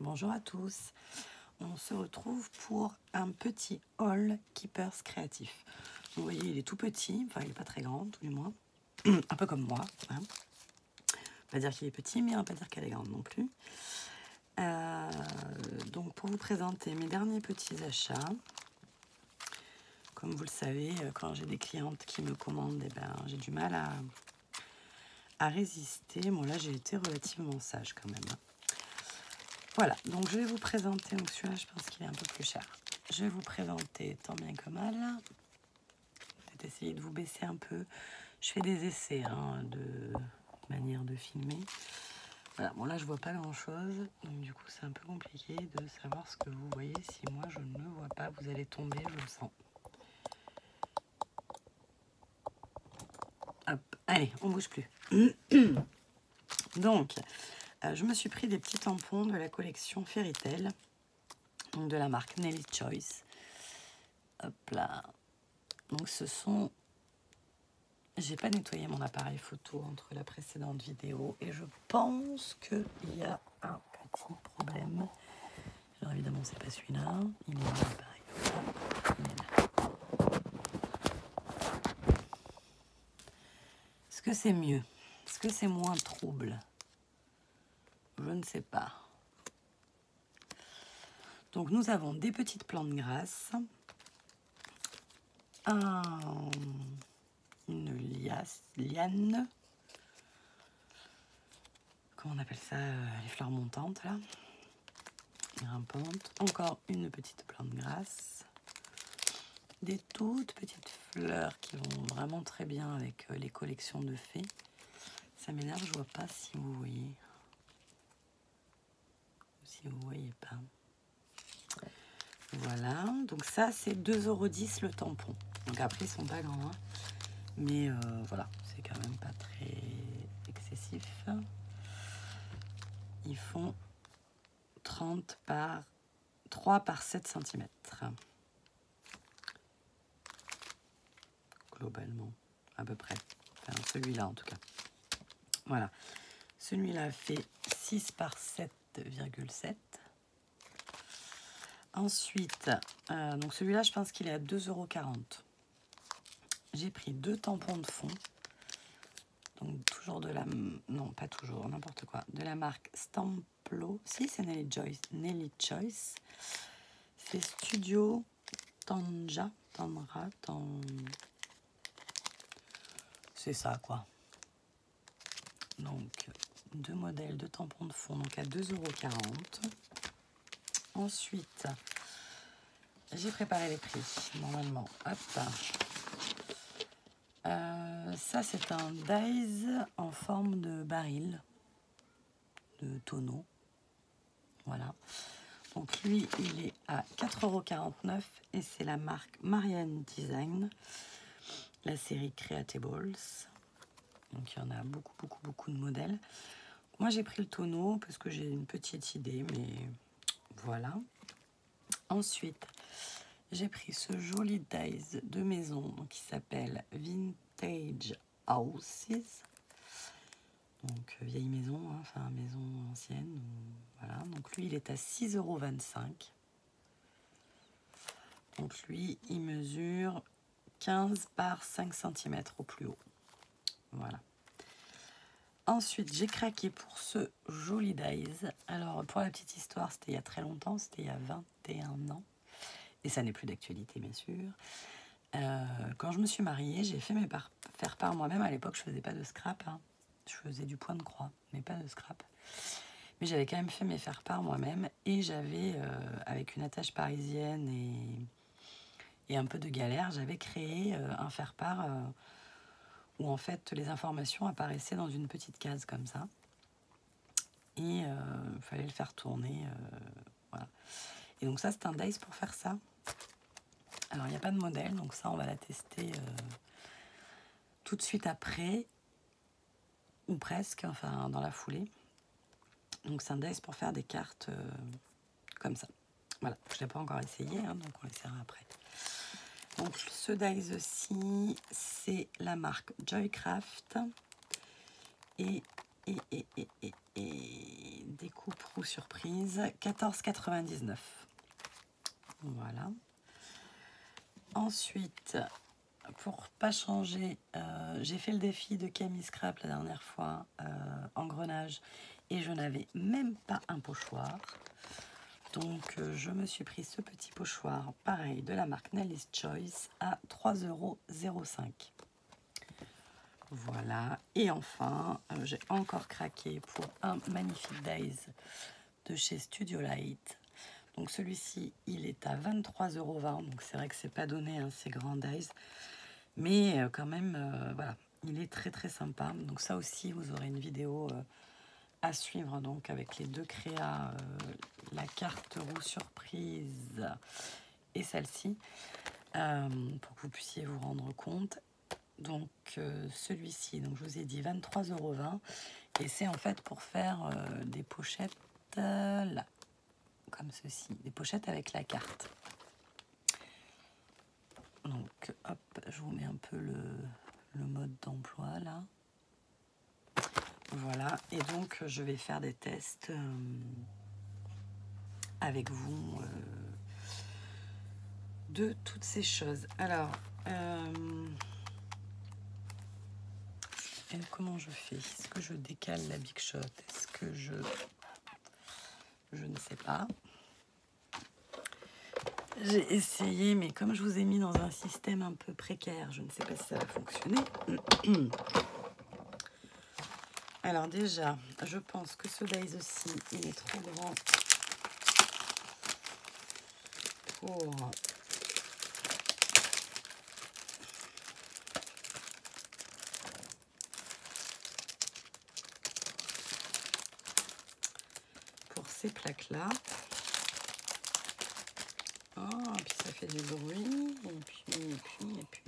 Bonjour à tous. On se retrouve pour un petit haul Keepers créatif. Vous voyez, il est tout petit, enfin il n'est pas très grand, tout du moins. Un peu comme moi. Hein. On va dire qu'il est petit, mais on va pas dire qu'elle est grande non plus. Donc pour vous présenter mes derniers petits achats, comme vous le savez, quand j'ai des clientes qui me commandent, j'ai du mal à résister. Bon là j'ai été relativement sage quand même. Voilà, donc je vais vous présenter, donc celui-là je pense qu'il est un peu plus cher. Je vais vous présenter tant bien que mal. Peut-être essayer de vous baisser un peu. Je fais des essais de manière de filmer. Voilà, bon là je vois pas grand chose, donc du coup c'est un peu compliqué de savoir ce que vous voyez. Si moi je ne vois pas, vous allez tomber, je le sens. Hop, allez, on bouge plus. Donc, je me suis pris des petits tampons de la collection Fairy Tail, donc de la marque Nelly Choice. Hop là. Donc ce sont... J'ai pas nettoyé mon appareil photo entre la précédente vidéo et je pense qu'il y a un petit problème. Alors évidemment c'est pas celui-là, il est dans l'appareil photo. Il est là. Est-ce que c'est mieux? Est-ce que c'est moins trouble? Je ne sais pas. Donc nous avons des petites plantes grasses, une liane, comment on appelle ça, les fleurs montantes là, grimpantes, encore une petite plante grasse, des toutes petites fleurs qui vont vraiment très bien avec les collections de fées. Ça m'énerve, je vois pas si vous voyez, si vous voyez pas. Voilà, donc ça c'est 2,10 € le tampon. Donc après ils sont pas grands, hein. Mais voilà, c'est quand même pas très excessif. Ils font 3 par 7 cm. Globalement, à peu près. Enfin, celui-là en tout cas. Voilà. Celui-là fait 6 par 7,7. Ensuite, donc celui-là, je pense qu'il est à 2,40 €. J'ai pris 2 tampons de fond. Donc toujours de la... Non, pas toujours, n'importe quoi. De la marque Stamplo. Si, c'est Nelly Choice. C'est Studio Tandra. C'est ça, quoi. Donc, 2 modèles de tampons de fond, donc à 2,40 €. Ensuite, j'ai préparé les prix, normalement. Hop. Ça, c'est un dies en forme de baril, de tonneau. Voilà. Donc, lui, il est à 4,49 € et c'est la marque Marianne Design, la série Creatables. Donc, il y en a beaucoup de modèles. Moi, j'ai pris le tonneau parce que j'ai une petite idée, mais voilà. Ensuite, j'ai pris ce joli dies de maison qui s'appelle Vintage Houses. Donc, vieille maison, hein, enfin maison ancienne. Voilà. Donc, lui, il est à 6,25 €. Donc, lui, il mesure 15 par 5 cm au plus haut. Voilà. Ensuite, j'ai craqué pour ce joli dies. Alors, pour la petite histoire, c'était il y a très longtemps, c'était il y a 21 ans. Et ça n'est plus d'actualité, bien sûr. Quand je me suis mariée, j'ai fait mes faire-part moi-même. À l'époque, je faisais pas de scrap. Hein. Je faisais du point de croix, mais pas de scrap. Mais j'avais quand même fait mes faire-part moi-même. Et j'avais, avec une attache parisienne et un peu de galère, j'avais créé un faire-part où en fait les informations apparaissaient dans une petite case comme ça. Et il fallait le faire tourner. Voilà. Et donc ça, c'est un dies pour faire ça. Alors, il n'y a pas de modèle, donc ça, on va la tester tout de suite après, ou presque, enfin, dans la foulée. Donc, c'est un dice pour faire des cartes comme ça. Voilà, je ne l'ai pas encore essayé, hein, donc on l'essaiera après. Donc, ce dice-ci, c'est la marque Joycraft. Et découpe roue surprise, 14,99 €. Voilà. Ensuite, pour pas changer, j'ai fait le défi de Camille Scrap la dernière fois, engrenage, et je n'avais même pas un pochoir. Donc je me suis pris ce petit pochoir, pareil, de la marque Nelly's Choice à 3,05 €. Voilà. Et enfin, j'ai encore craqué pour un magnifique Days de chez Studio Light. Donc celui-ci, il est à 23,20 €. Donc c'est vrai que c'est pas donné, hein, ces grands Days. Mais quand même, voilà, il est très très sympa. Donc ça aussi, vous aurez une vidéo à suivre, donc avec les deux créas, la carte roue surprise et celle-ci, pour que vous puissiez vous rendre compte. Donc celui-ci, donc je vous ai dit 23,20 €, et c'est en fait pour faire des pochettes là, comme ceci, des pochettes avec la carte. Donc hop, je vous mets un peu le mode d'emploi là. Voilà, et donc je vais faire des tests avec vous de toutes ces choses. Alors, comment je fais? Est-ce que je décale la Big Shot? Est-ce que je ne sais pas. J'ai essayé, mais comme je vous ai mis dans un système un peu précaire, je ne sais pas si ça va fonctionner. Alors déjà, je pense que ce Days aussi, il est trop grand pour ces plaques-là. Oh, puis ça fait du bruit, et puis.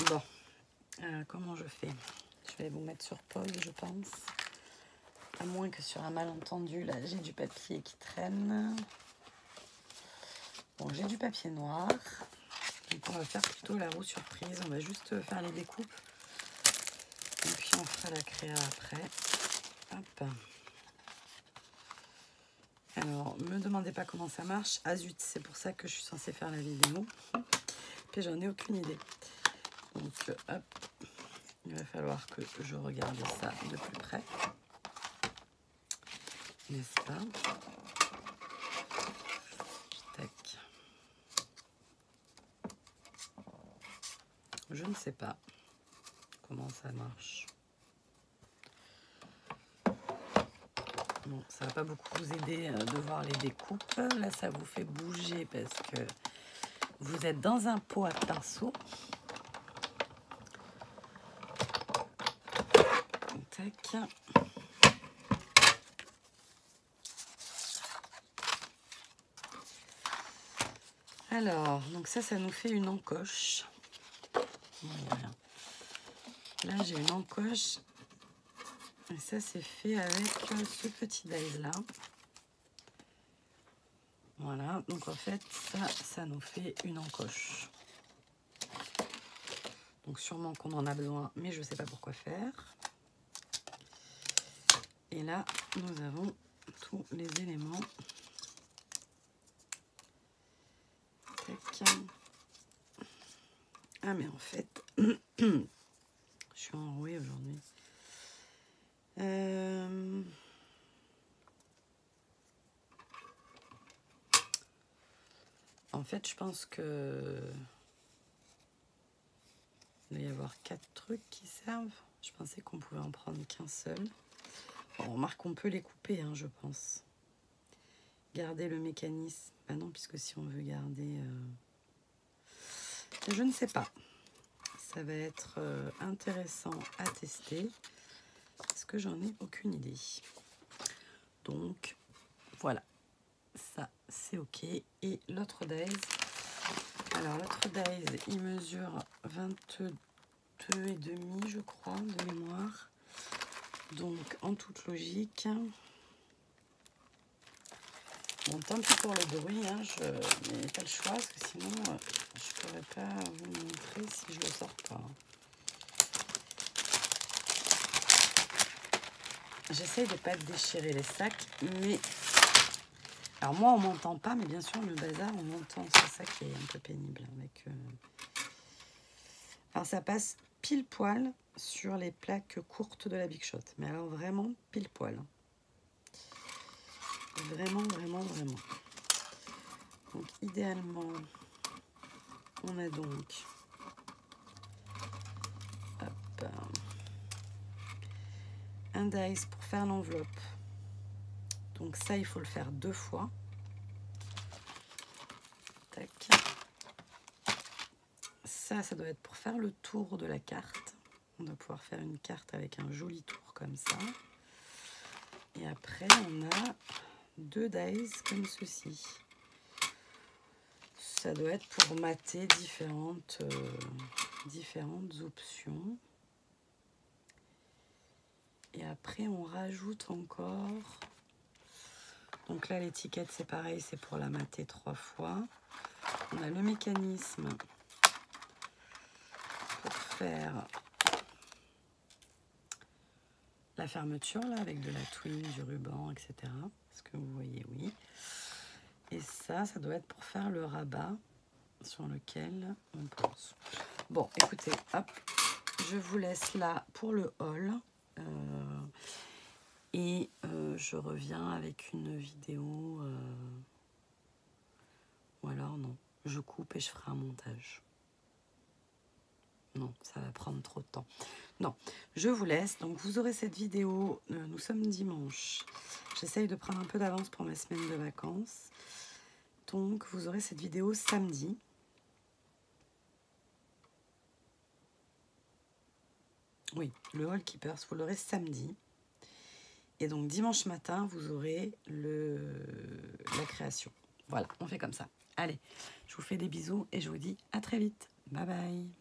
Bon, comment je fais? Je vais vous mettre sur pause, je pense. À moins que sur un malentendu, là, j'ai du papier qui traîne. Bon, j'ai du papier noir. Donc, on va faire plutôt la roue surprise. On va juste faire les découpes. Et puis, on fera la créa après. Hop. Alors, me demandez pas comment ça marche. Ah zut, c'est pour ça que je suis censée faire la vidéo. Puis, j'en ai aucune idée. Donc, hop. Il va falloir que je regarde ça de plus près. N'est-ce pas? Tac. Je ne sais pas comment ça marche. Bon, ça va pas beaucoup vous aider de voir les découpes. Là, ça vous fait bouger parce que vous êtes dans un pot à pinceau. Tac. Alors, donc ça nous fait une encoche. Voilà. Là, j'ai une encoche. Et ça, c'est fait avec ce petit dies là. Voilà, donc en fait, ça nous fait une encoche. Donc sûrement qu'on en a besoin, mais je ne sais pas pourquoi faire. Et là, nous avons tous les éléments. Tac. Ah, mais en fait, je suis enrouée aujourd'hui. En fait, je pense que il doit y avoir 4 trucs qui servent. Je pensais qu'on pouvait en prendre qu'un seul. Bon, on remarque qu'on peut les couper, hein, je pense. Garder le mécanisme. Bah non, puisque si on veut garder... Je ne sais pas. Ça va être intéressant à tester. Parce que j'en ai aucune idée. Donc, voilà. Ça, c'est OK. Et l'autre Days. Alors, l'autre Days, il mesure 22,5, je crois, de mémoire. Donc, en toute logique... Bon, tant pis pour le bruit, hein, je n'ai pas le choix, parce que sinon, je ne pourrais pas vous le montrer si je ne le sors pas. j'essaye de ne pas déchirer les sacs, mais... Alors moi, on ne m'entend pas, mais bien sûr, le bazar, on m'entend. C'est ça qui est un peu pénible. Avec, Alors, ça passe pile poil sur les plaques courtes de la Big Shot. Mais alors, vraiment, pile poil. Vraiment, vraiment, vraiment. Donc, idéalement, on a donc... Hop, un dice pour faire l'enveloppe. Donc ça, il faut le faire 2 fois. Tac. Ça doit être pour faire le tour de la carte. On doit pouvoir faire une carte avec un joli tour comme ça. Et après, on a 2 dice comme ceci. Ça doit être pour mater différentes options. Et après, on rajoute encore... Donc là, l'étiquette, c'est pareil, c'est pour la mater 3 fois. On a le mécanisme pour faire la fermeture, là, avec de la twine, du ruban, etc. Est-ce que vous voyez? Oui. Et ça doit être pour faire le rabat sur lequel on pose. Bon, écoutez, hop, je vous laisse là pour le haul. Et je reviens avec une vidéo... Ou alors non, je coupe et je ferai un montage. Non, ça va prendre trop de temps. Non, je vous laisse. Donc vous aurez cette vidéo, nous sommes dimanche. J'essaye de prendre un peu d'avance pour ma semaine de vacances. Donc vous aurez cette vidéo samedi. Oui, le Haul Keepers, vous l'aurez samedi. Et donc dimanche matin, vous aurez la création. Voilà, on fait comme ça. Allez, je vous fais des bisous et je vous dis à très vite. Bye bye.